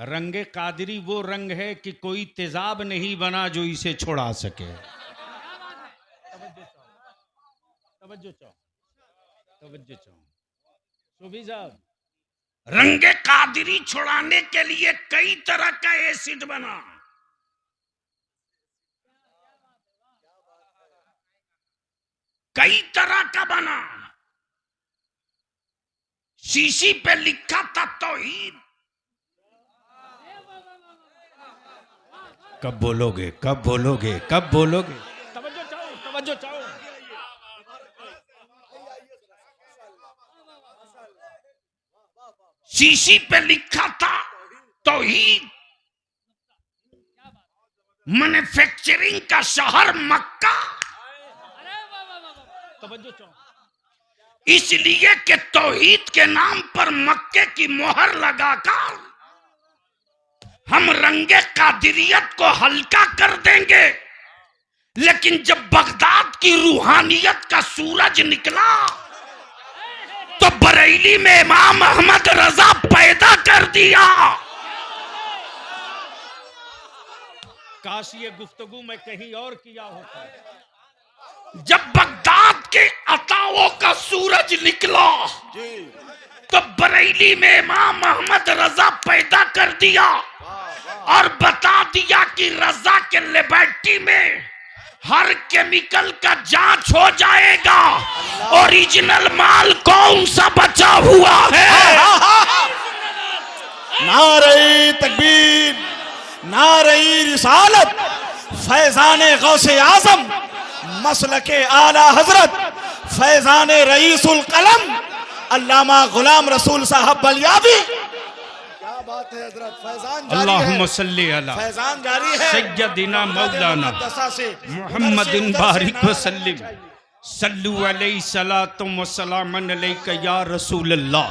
रंगे कादरी वो रंग है कि कोई तेजाब नहीं बना जो इसे छोड़ा सके। तवज्जो चाहो शोभी साहब, रंगे कादरी छुड़ाने के लिए कई तरह का एसिड बना। कई तरह का बना। शीशी पे लिखा था तौहीद। कब बोलोगे, कब बोलोगे, कब बोलोगे? तवज्जो चाहो। शीशी पे लिखा था तौहीद। मैन्युफैक्चरिंग का शहर मक्का। तवज्जो चाहो। इसलिए कि तौहीद के नाम पर मक्के की मोहर लगाकर हम रंगे कादिरियत को हल्का कर देंगे। लेकिन जब बगदाद की रूहानियत का सूरज निकला तो बरेली में इमाम अहमद रजा पैदा कर दिया। काश ये गुफ्तगू मैं कहीं और किया होता। जब बगदाद के अताओं का सूरज निकला तो बरेली में इमाम अहमद रजा पैदा कर दिया और बता दिया कि रजा के लेबोरेटरी में हर केमिकल का जांच हो जाएगा। ओरिजिनल माल कौन सा बचा हुआ है? नारे तकबीर, नारे रिसालत, फैजाने गौसे आजम, मसलके आला हजरत, फैजाने रईसुल कलम, अल्लामा गुलाम रसूल साहब बलियाबी। क्या बात है हजरत, फैजान जारी है। अल्लाहुम्मा सल्ली अला फैजान जारी है। सय्यदिना मौलाना मुहम्मदिन बारिक वसल्लिम सल्लु अलैहि सलातुम व सलामन अलैका या रसूल अल्लाह,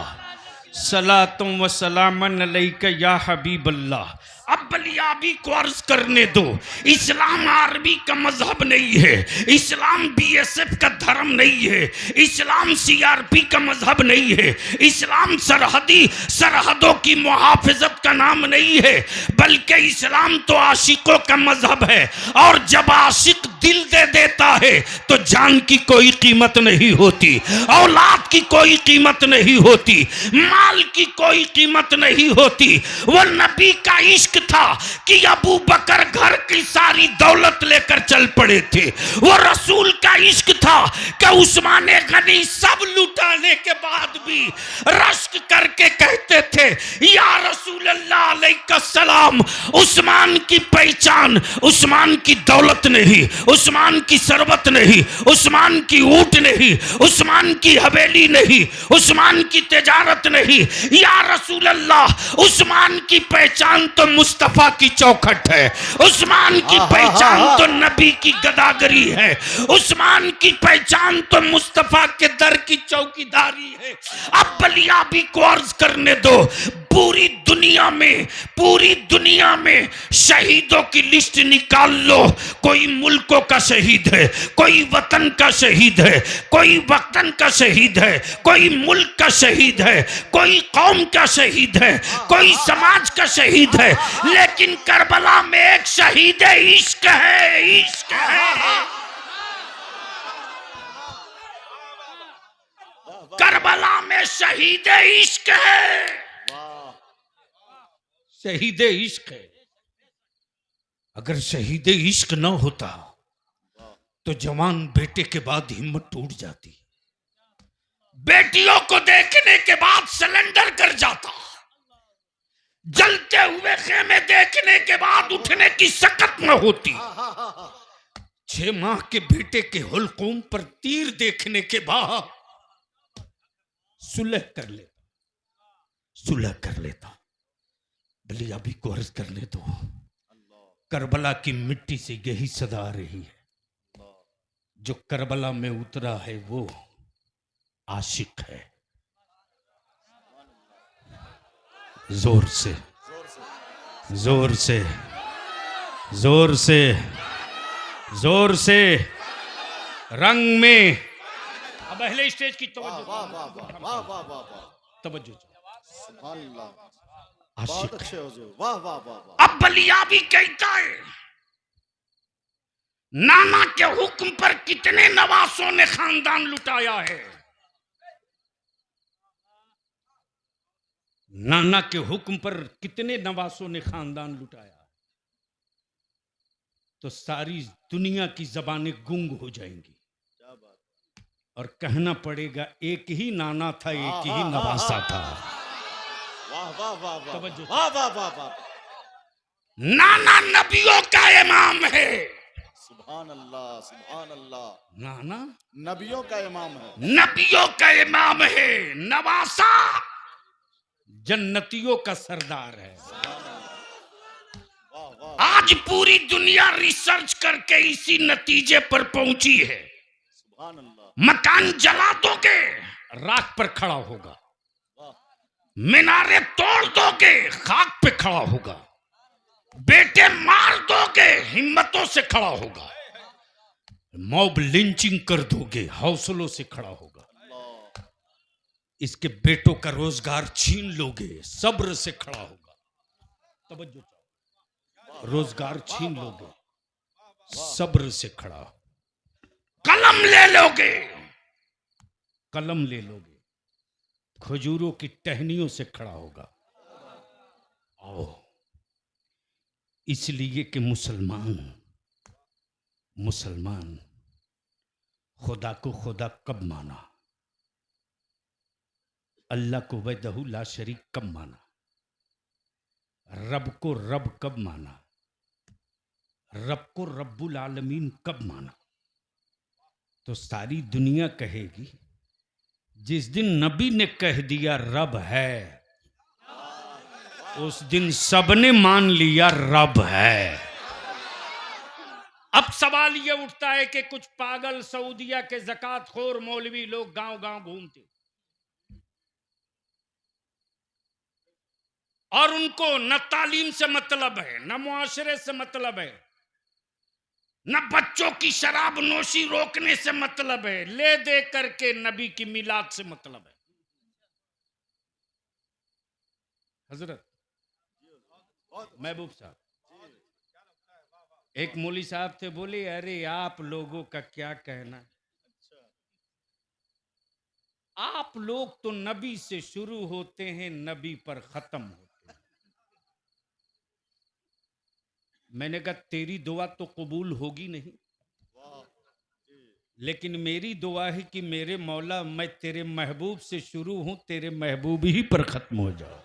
सलातुम व सलामन अलैका या हबीब अल्लाह। अब बलियाबी को अर्ज करने दो, इस्लाम आर्मी का मजहब नहीं है, इस्लाम बीएसएफ का धर्म नहीं है, इस्लाम सीआरपी का मजहब नहीं है, इस्लाम सरहदों की मुहाफिजत का नाम नहीं है, बल्कि इस्लाम तो आशिकों का मजहब है। और जब आशिक दिल दे देता है तो जान की कोई कीमत नहीं होती, औलाद की कोई कीमत नहीं होती, माल की कोई कीमत नहीं होती। वो नबी का इश्क था कि अबू बकर घर की सारी दौलत लेकर चल पड़े थे। वो रसूल का इश्क था कि उस्मान गनी सब लुटाने के बाद भी रश्क करके कहते थे या रसूल अल्लाह अलैका सलाम। उस्मान की पहचान उस्मान की दौलत नहीं, उस्मान की सरबत नहीं, उस्मान की ऊंट नहीं, उस्मान की हवेली नहीं, उस्मान की तिजारत नहीं। या रसूल अल्लाह, उस्मान की पहचान तो मुस्तफा की चौखट है, उस्मान की पहचान तो नबी की गदागरी है, उस्मान की पहचान तो मुस्तफा के दर की चौकीदारी है। अब बलियाबी को अर्ज करने दो, पूरी दुनिया में शहीदों की लिस्ट निकाल लो। कोई मुल्कों का शहीद है, कोई वतन का शहीद है, कोई वतन का शहीद है, कोई मुल्क का शहीद है, कोई कौम का शहीद है, कोई समाज का शहीद है, लेकिन करबला में एक शहीद इश्क है। इश्क है, करबला में शहीद इश्क है, शहीद इश्क है। अगर शहीद इश्क न होता तो जवान बेटे के बाद हिम्मत टूट जाती, बेटियों को देखने के बाद सिलेंडर कर जाता, जलते हुए खेमे देखने के बाद उठने की सकत न होती, 6 माह के बेटे के हुलकूम पर तीर देखने के बाद सुलह कर लेता। बलियाबी को अर्ज करने दो, करबला की मिट्टी से यही सदा आ रही है, जो करबला में उतरा है वो आशिक है। जोर से जोर से जोर से जोर से रंग में। अब पहले स्टेज की तवज्जो, बहुत आशिक अच्छे है। हुजूर, वाह वाह वाह वाह। अब बलियाबी कहता है, नाना के हुक्म पर कितने नवासों ने खानदान लुटाया है। नाना के हुक्म पर कितने नवासों ने खानदान लुटाया, तो सारी दुनिया की जबानें गुंग हो जाएंगी क्या बात। और कहना पड़ेगा एक ही नाना था, एक ही नवासा था। वाह वाह वाह वाह तवज्जो। वाह वाह वाह वाह। नाना नबियों का इमाम है। सुभान अल्लाह सुभान अल्लाह। नाना नबियों का इमाम है। नबियों का इमाम है, नवासा जन्नतियों का सरदार है। वाह वाह आज पूरी दुनिया रिसर्च करके इसी नतीजे पर पहुंची है। सुभान अल्लाह। मकान जला दोगे, राख पर खड़ा होगा। वाह मीनारे तोड़ दोगे, खाक पे खड़ा होगा। बेटे मार दोगे, हिम्मतों से खड़ा होगा। मॉब लिंचिंग कर दोगे, हौसलों से खड़ा होगा। अल्लाह। इसके बेटों का रोजगार छीन लोगे, सब्र से खड़ा होगा। तवज्जो, रोजगार छीन लोगे, सब्र से खड़ा हो। कलम ले लोगे, कलम ले लोगे, खजूरों की टहनियों से खड़ा होगा। आओ, इसलिए कि मुसलमान खुदा को खुदा कब माना, अल्लाह को वहदहू ला शरीक कब माना, रब को रब कब माना, रब को रब्बुल आलमीन कब माना। तो सारी दुनिया कहेगी जिस दिन नबी ने कह दिया रब है, उस दिन सबने मान लिया रब है। अब सवाल यह उठता है कि कुछ पागल सऊदिया के ज़कात खोर मौलवी लोग गांव गांव घूमते और उनको न तालीम से मतलब है, न मुआशरे से मतलब है, न बच्चों की शराब नोशी रोकने से मतलब है, ले दे करके नबी की मिलाद से मतलब है। हजरत महबूब साहब, एक मौली साहब थे, बोले अरे आप लोगों का क्या कहना, आप लोग तो नबी से शुरू होते हैं, नबी पर खत्म होते हैं। मैंने कहा तेरी दुआ तो कबूल होगी नहीं, लेकिन मेरी दुआ है कि मेरे मौला मैं तेरे महबूब से शुरू हूं, तेरे महबूब ही पर खत्म हो जाओ।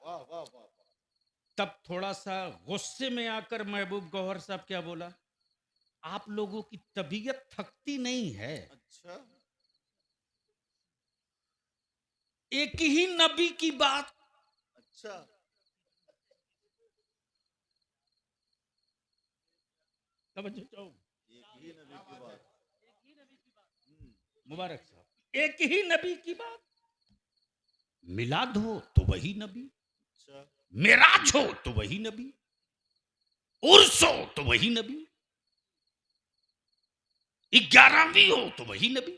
वाह वाह वाह। तब थोड़ा सा गुस्से में आकर महबूब गौहर साहब क्या बोला, आप लोगों की तबीयत थकती नहीं है, अच्छा एक ही नबी की बात। अच्छा। तवज्जो चाहो, एक ही नबी की बात। मुबारक साहब, एक ही नबी की बात। मिलाद हो तो वही नबी, अच्छा मेराज हो तो वही नबी, उर्स हो तो वही नबी, 11वीं हो तो वही नबी।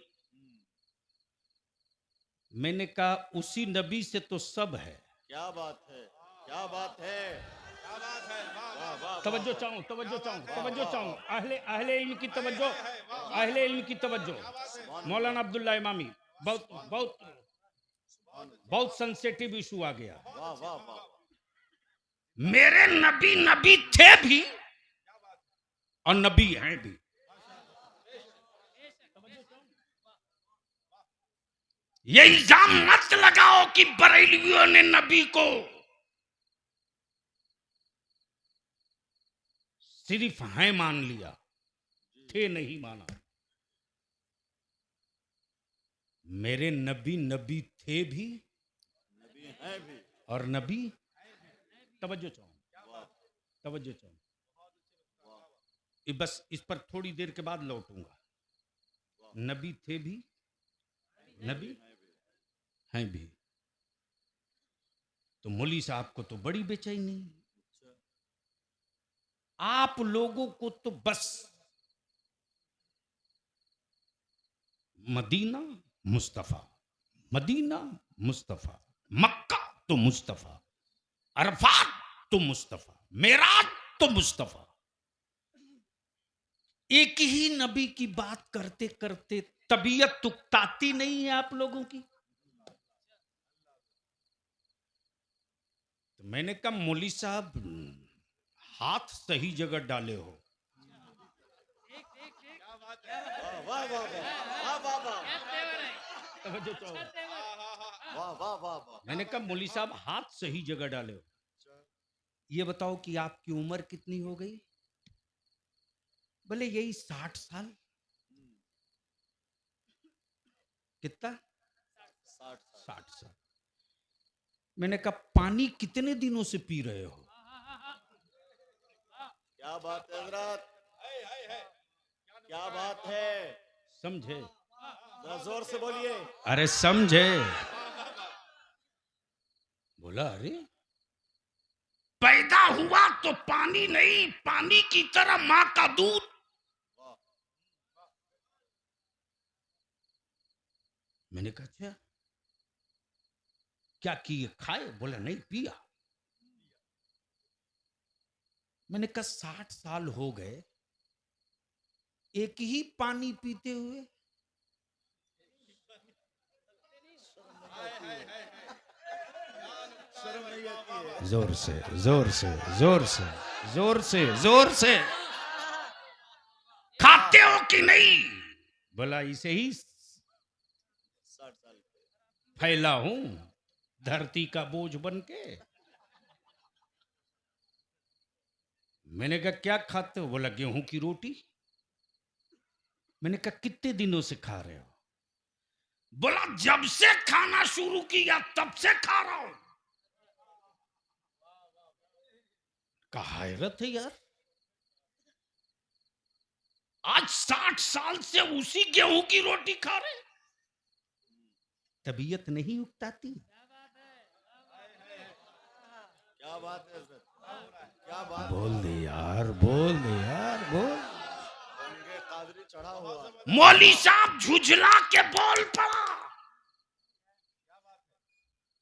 मैंने कहा उसी नबी से तो सब है। क्या बात है क्या बात है क्या बात है। वाह वाह। तवज्जो चाहूं, तवज्जो चाहूं, तवज्जो चाहूं, अहले इल्म की तवज्जो, अहले इल्म की तवज्जो। मौलाना अब्दुल्ला इमामी, बहुत बहुत बहुत सेंसिटिव इशू आ गया। वाह वाह वाह। मेरे नबी नबी थे भी और नबी हैं भी। ये इल्जाम मत लगाओ कि बरेलवियों ने नबी को सिर्फ हैं मान लिया, थे नहीं माना। मेरे नबी नबी थे भी नबी हैं भी। और नबी, तवज्जो चाहूं, तवज्जो चाहूं, बस इस पर थोड़ी देर के बाद लौटूंगा। नबी थे भी, नबी हैं भी। तो मौली साहब को तो बड़ी बेचैनी, आप लोगों को तो बस मदीना मुस्तफा, मदीना मुस्तफ़ा, मक्का तो मुस्तफ़ा, अरफात तो मुस्तफ़ा, मेराज तो मुस्तफ़ा। एक ही नबी की बात करते करते तबीयत तुकताती नहीं है आप लोगों की। तो मैंने कहा मौली साहब हाथ सही जगह डाले हो। वाह वाह वाह वाह वाह वाह वाह वाह। मैंने कहा मौली साहब हाथ सही जगह डाले हो। ये बताओ कि आपकी उम्र कितनी हो गई? बोले यही 60 साल। कितना? 60 साल। मैंने कहा पानी कितने दिनों से पी रहे हो? क्या बात है हजरत, क्या बात है, समझे? जरा जोर से बोलिए। अरे समझे? बोला अरे पैदा हुआ तो पानी नहीं, पानी की तरह मां का दूध। मैंने कहा अच्छा क्या किए, खाए? बोला नहीं पिया। मैंने कहा 60 साल हो गए एक ही पानी पीते हुए। जोर से जोर से जोर से जोर से जोर से खाते हो कि नहीं? बोला इसे ही 60 साल फैला हूं धरती का बोझ बन के। मैंने कहा क्या खाते हो? बोला गेहूं की रोटी। मैंने कहा कितने दिनों से खा रहे हो? बोला जब से खाना शुरू किया तब से खा रहा हूं। कहा हैरत है यार, आज 60 साल से उसी गेहूं की रोटी खा रहे। तबीयत नहीं उकताती। क्या बात है हजरत, क्या बात। बोल दे यार, बोल दे यार, बोल। रंगे कादरी चढ़ा हुआ। मौली साहब झुझला के बोल पड़ा,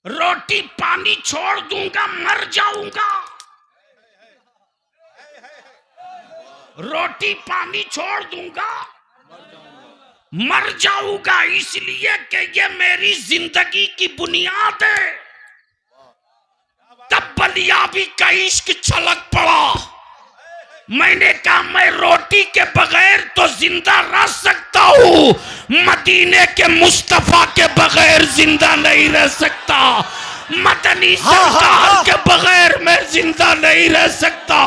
रोटी पानी छोड़ दूंगा मर जाऊंगा। रोटी पानी छोड़ दूंगा मर जाऊंगा, इसलिए कि ये मेरी जिंदगी की बुनियाद है। तब बलियाबी का इश्क छलक पड़ा। मैंने कहा मैं रोटी के बगैर तो जिंदा रह सकता हूं, मदीने के मुस्तफा के बगैर जिंदा नहीं रह सकता। मदनी सरकार के बगैर मैं जिंदा नहीं रह सकता।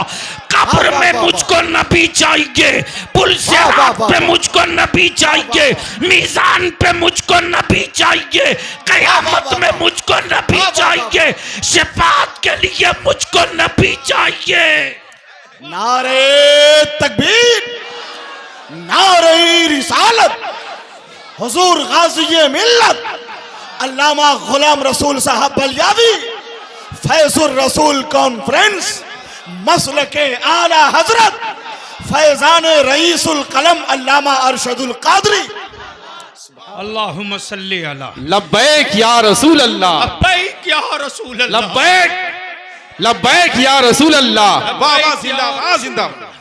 कब्र में मुझको नबी चाहिए, पुल सिरात पे मुझको नबी चाहिए, मीजान पे मुझको नबी चाहिए, कयामत में मुझको नबी चाहिए, शफाअत के लिए मुझको नबी चाहिए। नारे तकबीर, नारे रिसालत, हुजूर गाज़ी मिल्लत अल्लामा गुलाम रसूल साहब बलियावी, फैजुर रसूल कॉन्फ्रेंस, मसलके आला हजरत, फैजान रईसुल कलम अल्लामा अरशदुल कादरी। अल्लाहुम्मा सल्ली अला लब्बैक या रसूल अल्लाह, लब्बैक या रसूल अल्लाह, लब्बैक लब्बैक या रसूल अल्लाह। वाह वाह जिंदाबाद जिंदाबाद।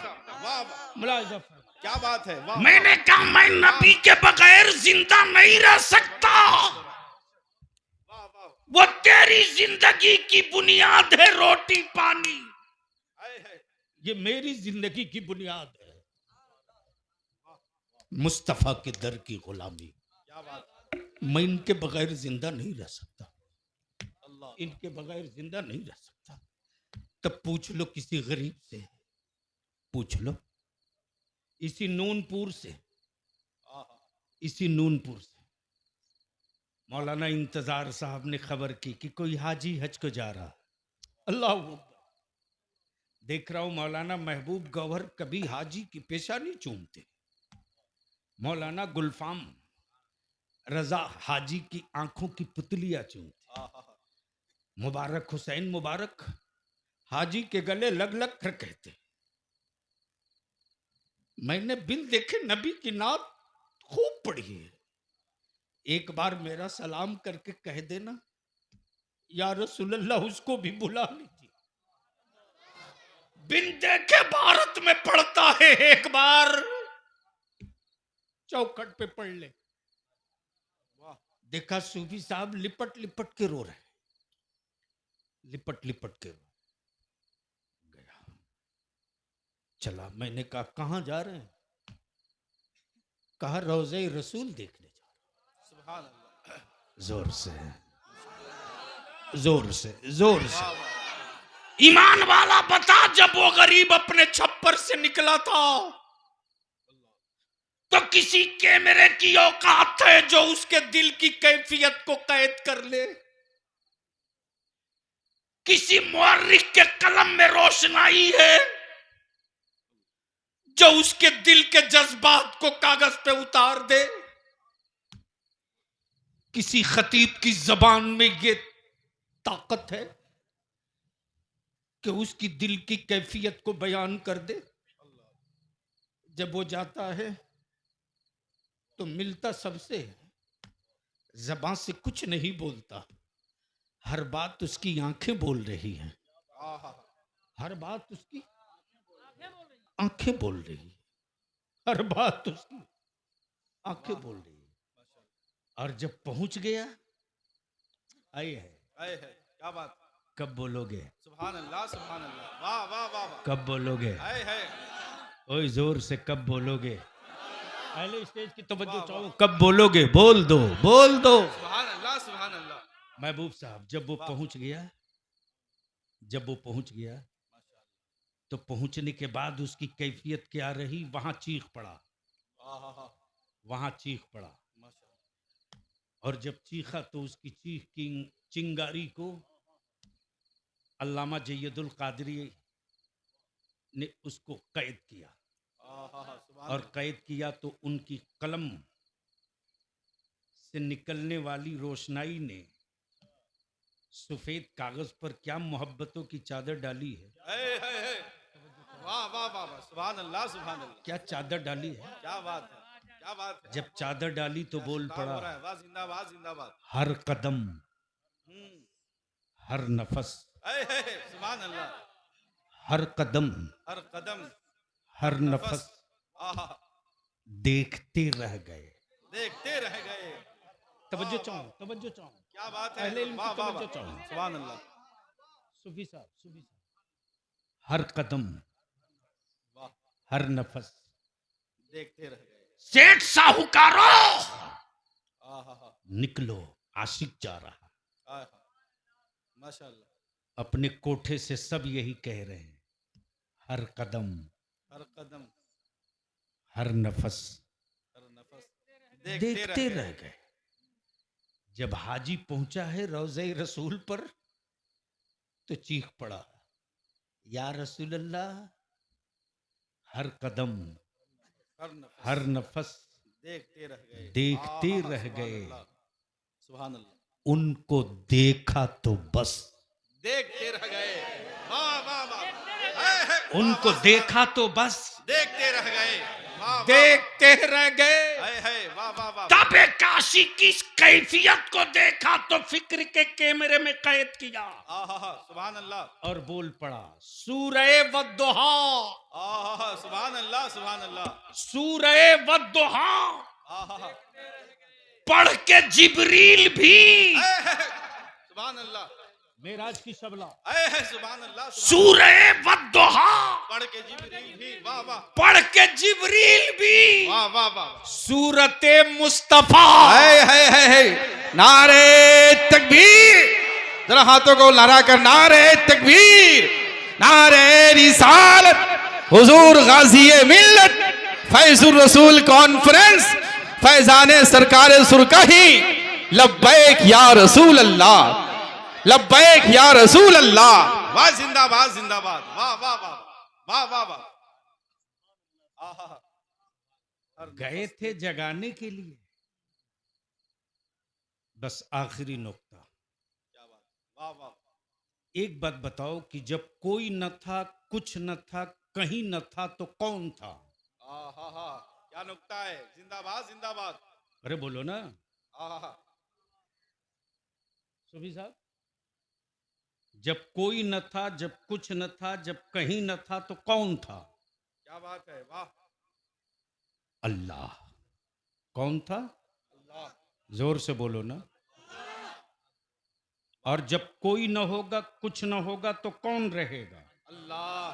क्या बात है, वाह। मैंने कहा मैं नबी के बगैर जिंदा नहीं रह सकता। वो तेरी जिंदगी की बुनियाद है रोटी पानी, ये मेरी जिंदगी की बुनियाद है मुस्तफा के दर की गुलामी। मैं इनके बगैर जिंदा नहीं रह सकता, इनके बगैर जिंदा नहीं रह सकता। तब पूछ लो किसी गरीब से, पूछ लो इसी नूनपुर से, इसी नूनपुर से मौलाना इंतजार साहब ने खबर की कि कोई हाजी हज को जा रहा। अल्लाह अकबर। देख रहा हूं मौलाना महबूब गौहर कभी हाजी की पेशानी चूमते, मौलाना गुलफाम रजा हाजी की आंखों की पुतलियां चूमते, मुबारक हुसैन मुबारक हाजी के गले लग लग कर कहते। मैंने बिन देखे नबी की नात खूब पढ़ी है, एक बार मेरा सलाम करके कह देना, या रसूल अल्लाह उसको भी बुला लीजिए। बिन देखे भारत में पढ़ता है, एक बार चौखट पे पढ़ ले। देखा सूफी साहब लिपट लिपट के रो रहे, लिपट लिपट के रो गया। चला, मैंने कहा कहां जा रहे हैं? कहा रोज़े रसूल देखने जा रहे। सुभान अल्लाह। जोर से, जोर से, जोर से। ईमान वाला बता, जब वो गरीब अपने छप्पर से निकला था तो किसी कैमरे की औकात है जो उसके दिल की कैफियत को कैद कर ले? किसी मुअर्रिख के कलम में रोशनाई है जो उसके दिल के जज्बात को कागज पे उतार दे? किसी खतीब की जबान में ये ताकत है कि उसकी दिल की कैफियत को बयान कर दे? जब वो जाता है तो मिलता सबसे, जबान से कुछ नहीं बोलता, हर बात उसकी आंखें बोल रही हैं, हर बात उसकी आंखें बोल रही है, हर बात उसकी आंखें बोल रही है। और जब पहुंच गया, आए है, क्या बात। कब बोलोगे? सुभान अल्लाह, सुभान अल्लाह। वाह वाह वाह वाह। कब बोलोगे? है। ओए जोर से कब बोलोगे? पहले स्टेज की तवज्जो चाहो, कब बोलोगे? बोल दो, बोल दो। सुभान अल्लाह, सुभान अल्लाह। महबूब साहब जब वो पहुंच गया, जब वो पहुंच गया तो पहुंचने के बाद उसकी कैफियत क्या रही? वहां चीख पड़ा, वहां चीख पड़ा। और जब चीखा तो उसकी चीख की चिंगारी को अल्लामा जय्यदुल कादरी ने उसको कैद किया, और कैद किया तो उनकी कलम से निकलने वाली रोशनाई ने सफेद कागज पर क्या मोहब्बतों की चादर डाली है। वाह वाह वाह, सुभान अल्लाह, सुभान अल्लाह। क्या चादर डाली है? क्या बात है, क्या बात है। जब चादर डाली तो बोल पड़ा, वाह, जिंदाबाद, जिंदाबाद। हर कदम, हर नफस, सुभान अल्लाह। हर कदम, हर कदम, हर नफस देखते रह गए, देखते रह गए। तवज्जो चाहो, तवज्जो चाहो। क्या बात है। पहले इनकी वाह वाह तवज्जो वाह, चाहो। सुभान अल्लाह। सूफी साहब, सूफी साहब, हर कदम, हर नफस देखते रह गए। सेठ साहूकारों निकलो, आशिक जा रहा। माशाअल्लाह। अपने कोठे से सब यही कह रहे हैं, हर कदम, हर कदम, हर नफस हर नफस देखते रह गए। जब हाजी पहुंचा है रोज़े रसूल पर तो चीख पड़ा, या रसूल अल्लाह, हर कदम, हर नफस देखते रह गए, देखते रह गए। सुभान अल्लाह। उनको देखा तो बस, देखते रह गए। वाह वाह वाह। उनको देखा तो बस, देखते रह गए। देखते रह गए। वाह वाह वाह। तबे काशी की इस कैफियत को देखा तो फिक्र के कैमरे में कैद किया। सुभान अल्लाह। और बोल पड़ा, सूरह वद्दुहा, सुभान अल्लाह, सुभान अल्लाह। सूरह वद्दुहा पढ़ के जिब्रील भी, सुभान अल्लाह, मेराज की शबला, सुभान अल्लाह, सूरह वद्दुहा पढ़ के जिब्रील भी, वाह वाह, पढ़ के जिब्रील भी, वाह वाह वाह, सूरते मुस्तफा। नारे तकबीर, जरा हाथों को लहरा कर नारे तकबीर, नारे रिसालत, हुजूर गाजी मिल्लत, फैजुर रसूल कॉन्फ्रेंस, फैजाने सरकार सुरकाही, लब्बैक या रसूल अल्लाह, लब्बैक या रसूल अल्लाह। वाह, जिंदाबाद, जिंदाबाद, वाह वाह वाह, वाह वाह वाह। गए थे जगाने के लिए। बस आखिरी नुक्ता, क्या बात, वाह वाह। एक बात बताओ कि जब कोई न था, कुछ न था, कहीं न था, तो कौन था? क्या नुक्ता है, जिंदाबाद, जिंदाबाद। अरे बोलो ना। सुबी साहब, जब कोई न था, जब कुछ न था, जब कहीं न था, तो कौन था? क्या बात है, वाह। अल्लाह। कौन था? अल्लाह। जोर से बोलो ना। और जब कोई न होगा, कुछ न होगा, तो कौन रहेगा? अल्लाह।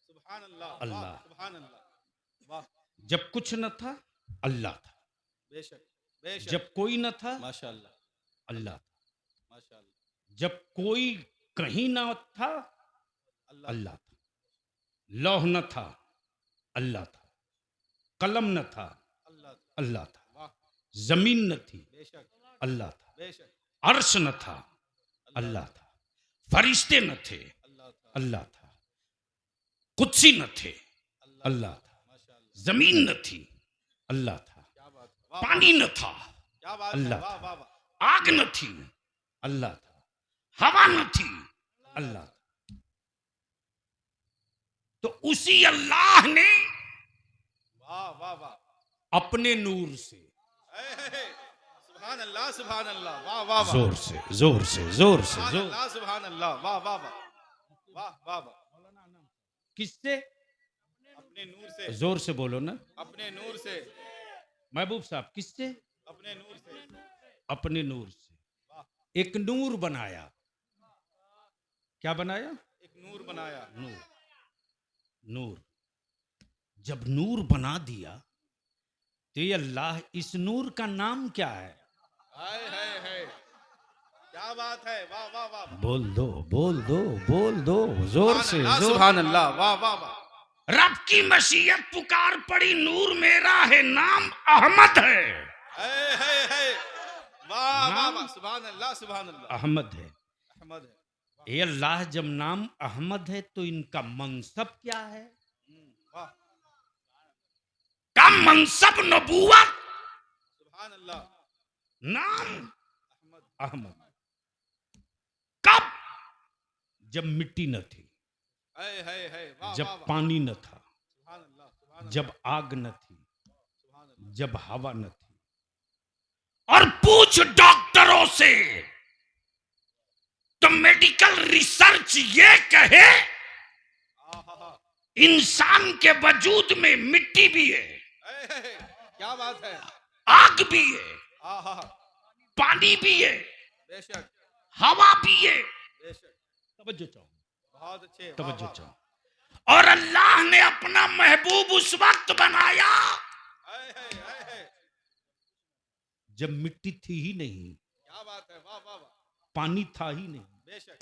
सुभान अल्लाह, वाह, अल्लाह। सुभान अल्लाह, वाह। जब कुछ न था, अल्लाह था। बेशक, बेशक। जब कोई न था, माशाअल्लाह, अल्लाह था। माशाअल्लाह। जब कोई कहीं न था, अल्लाह। अल्लाह था। लौह न था, अल्लाह था। कलम न था, अल्लाह। अल्लाह था। वाह। जमीन न थी, बेशक, अल्लाह था। बेशक। अर्श न था, अल्लाह था। फरिश्ते न थे, अल्लाह था, अल्लाह था। कुदसी न थे, अल्लाह था। माशाअल्लाह। जमीन न थी, अल्लाह था। क्या बात है, वाह, पानी न था, क्या बात है, अल्लाह वाह, था। वाह, वाह। आग न थी, अल्लाह था। हवा न थी, अल्लाह था। तो उसी अल्लाह ने वाह, वाह, वाह। अपने नूर से, हे। सुभान अल्लाह, सुभान अल्लाह, वाह, वाह, वाह। जोर से, जोर से, जोर से, सुभान जोर। अल्लाह, सुभान अल्लाह, वाह, वाह, वाह, वाह, वाह, वाह। किससे? अपने नूर से, जोर से बोलो ना। अपने नूर से, महबूब साहब, किससे? अपने नूर से। अपने नूर से। एक नूर बनाया। क्या बनाया? एक नूर बनाया। नूर। नूर। जब नूर बना दिया, तो ये अल्लाह, इस नूर का नाम क्या है? हाय हाय हाय, क्या बात है, वाह, वाह, वाह। बोल दो, बोल दो, बोल दो, जोर से, जोर। सुभान अल्लाह, वाह, वाह, वाह। रब की मशीयत पुकार पड़ी, नूर मेरा है, नाम अहमद है। हाय हाय हाय, वाह, वाह, नाम वाह। सुभान अल्लाह, सुभान अल्लाह। अहमद है। अहमद है। ये अल्लाह जब नाम अहमद है, तो इनका मनसब क्या है? वाह। का मनसब नबूवत, सुभान अल्लाह। नाम अहमद। अहमद। कब? जब मिट्टी न थी, हाय हाय हाय, वाह, जब वाह, वाह। पानी न था, सुभान अल्लाह, सुभान अल्लाह, जब आग न थी, सुभान अल्लाह। जब हवा न थी। और पूछ डॉक्टरों से, तो मेडिकल रिसर्च ये कहे, आहा, इंसान के वजूद में मिट्टी भी है, हाय हाय, क्या बात है, आग भी है, आहा, पानी भी है, बेशक, हवा भी है। बेशक। तवज्जो चाहो, बहुत अच्छे, तवज्जो वाह, वाह। चाहो। और अल्लाह ने अपना महबूब उस वक्त बनाया हाय हाय हाय हाय, जब मिट्टी थी ही नहीं, क्या बात है, वाह, वाह, वाह। पानी था ही नहीं, बेशक,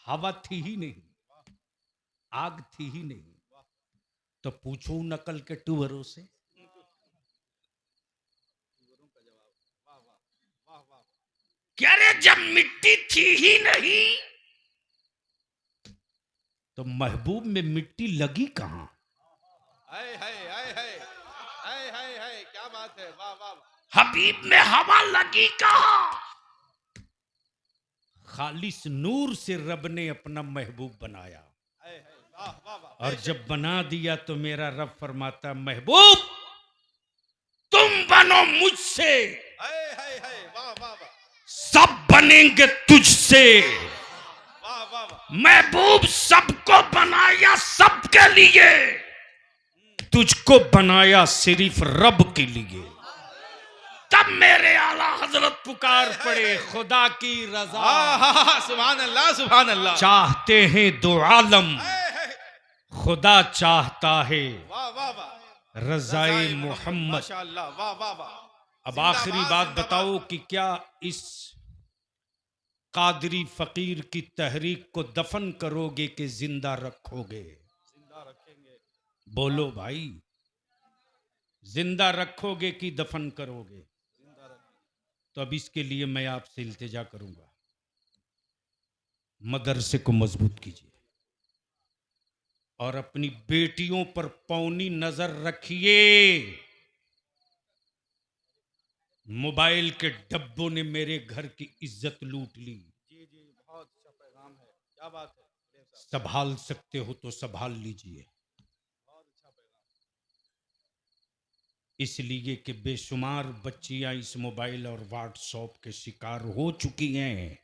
हवा थी ही नहीं, आग थी ही नहीं। तो पूछो नकल के टूवरों से, वाह, वाह, वाह, वाह। क्या रे, जब मिट्टी थी ही नहीं, तो महबूब में मिट्टी लगी कहां? हाय हाय हाय हाय, हाय हाय हाय, क्या बात है, वाह, वाह, वाह। हबीब में हवा लगी कहां? खालिस नूर से रब ने अपना महबूब बनाया। हाय हाय, वाह, वाह, वाह। और जब बना दिया, तो मेरा रब फरमाता, महबूब तुम बनो मुझसे, हाय हाय हाय, वाह, वाह, वाह, सब बनेंगे तुझसे। वाह, वाह, वाह। महबूब सबको बनाया सबके लिए, तुझको बनाया सिर्फ रब के लिए। तब मेरे आला हजरत पुकार पड़े, खुदा की रजा आहा, सुभान अल्लाह, सुभान अल्लाह। चाहते हैं दो आलम, हाय हाय, खुदा चाहता है वाह, वाह, वाह। रज़ाए मोहम्मद। माशाअल्लाह, वाह, वाह, वाह। अब आखिरी बात जिंदाबाद। बताओ कि क्या इस कादरी फकीर की तहरीक को दफन करोगे कि जिंदा रखोगे? जिंदा रखेंगे। बोलो भाई, जिंदा रखोगे कि दफन करोगे? जिंदा रखेंगे। तो अब इसके लिए मैं आपसे इल्तिजा करूंगा, मदरसे को मजबूत कीजिए और अपनी बेटियों पर पौनी नजर रखिए। मोबाइल के डब्बों ने मेरे घर की इज्जत लूट ली। जी जी, बहुत अच्छा पैगाम है, क्या बात है, देव साहब, संभाल सकते हो तो संभाल लीजिए। बहुत अच्छा पैगाम। इसलिए कि बेशुमार बच्चियां इस मोबाइल और व्हाट्सएप के शिकार हो चुकी हैं।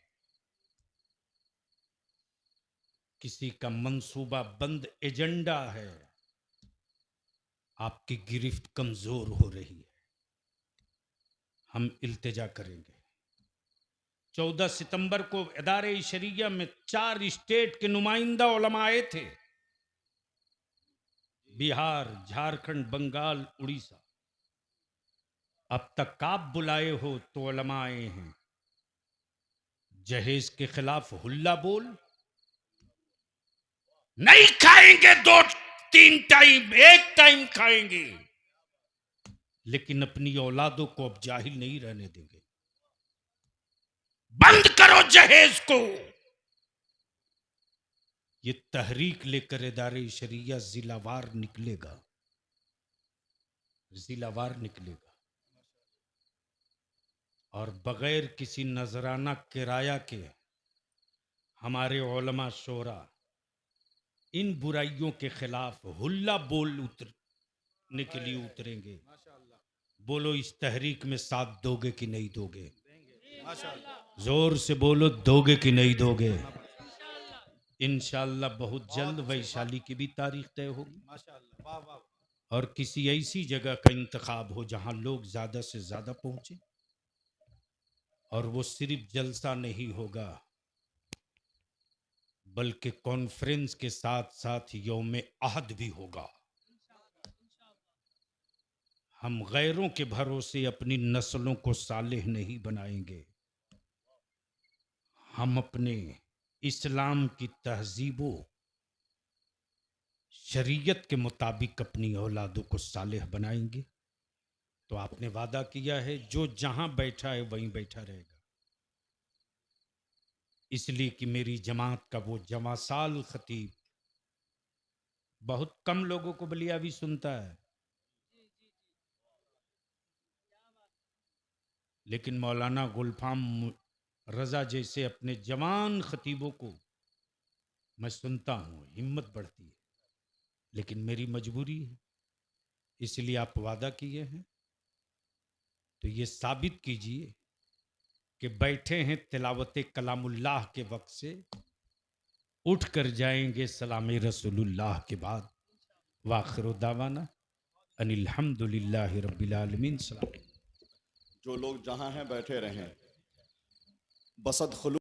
किसी का मंसूबा बंद एजेंडा है, आपकी गिरफ्त कमजोर हो रही है। हम इल्तिजा करेंगे 14 सितंबर को इदारे शरिया में 4 स्टेट के नुमाइंदा उलमा आए थे, बिहार, झारखंड, बंगाल, उड़ीसा। अब तक आप बुलाए हो तो उलमा आए हैं। जहेज के खिलाफ हुल्ला बोल, नहीं खाएंगे 2-3 टाइम, एक टाइम खाएंगे, लेकिन अपनी औलादों को अब जाहिल नहीं रहने देंगे। बंद करो जहेज को। ये तहरीक लेकर इदारे शरिया जिलावार निकलेगा, जिलावार निकलेगा, और बगैर किसी नजराना किराया के हमारे उलमा शोरा इन बुराइयों के खिलाफ हुल्ला बोल उतरने के लिए उतरेंगे। बोलो, इस तहरीक में साथ दोगे कि नहीं दोगे? जोर से बोलो, दोगे कि नहीं दोगे? इंशाअल्लाह बहुत जल्द वैशाली की भी तारीख तय होगी, और किसी ऐसी जगह का इंतखाब हो जहां लोग ज्यादा से ज्यादा पहुंचे। और वो सिर्फ जलसा नहीं होगा, बल्कि कॉन्फ्रेंस के साथ साथ यौम अहद भी होगा। हम गैरों के भरोसे अपनी नस्लों को सालेह नहीं बनाएंगे। हम अपने इस्लाम की तहजीबों शरीयत के मुताबिक अपनी औलादों को सालेह बनाएंगे। तो आपने वादा किया है, जो जहां बैठा है वहीं बैठा रहेगा। इसलिए कि मेरी जमात का वो जवासाल खतीब बहुत कम लोगों को बलिया भी सुनता है, लेकिन मौलाना गुलफाम रजा जैसे अपने जवान खतीबों को मैं सुनता हूँ, हिम्मत बढ़ती है। लेकिन मेरी मजबूरी है, इसलिए आप वादा किए हैं तो ये साबित कीजिए कि बैठे हैं तिलावत कलामुल्लाह के वक्त से उठ कर जाएंगे सलाम रसूलुल्लाह के बाद। वाखिर दावाना अनिल हम्दुलिल्लाहि रब्बिल आलमीन। सलाम। जो लोग जहां हैं बैठे रहें, बसद खुलू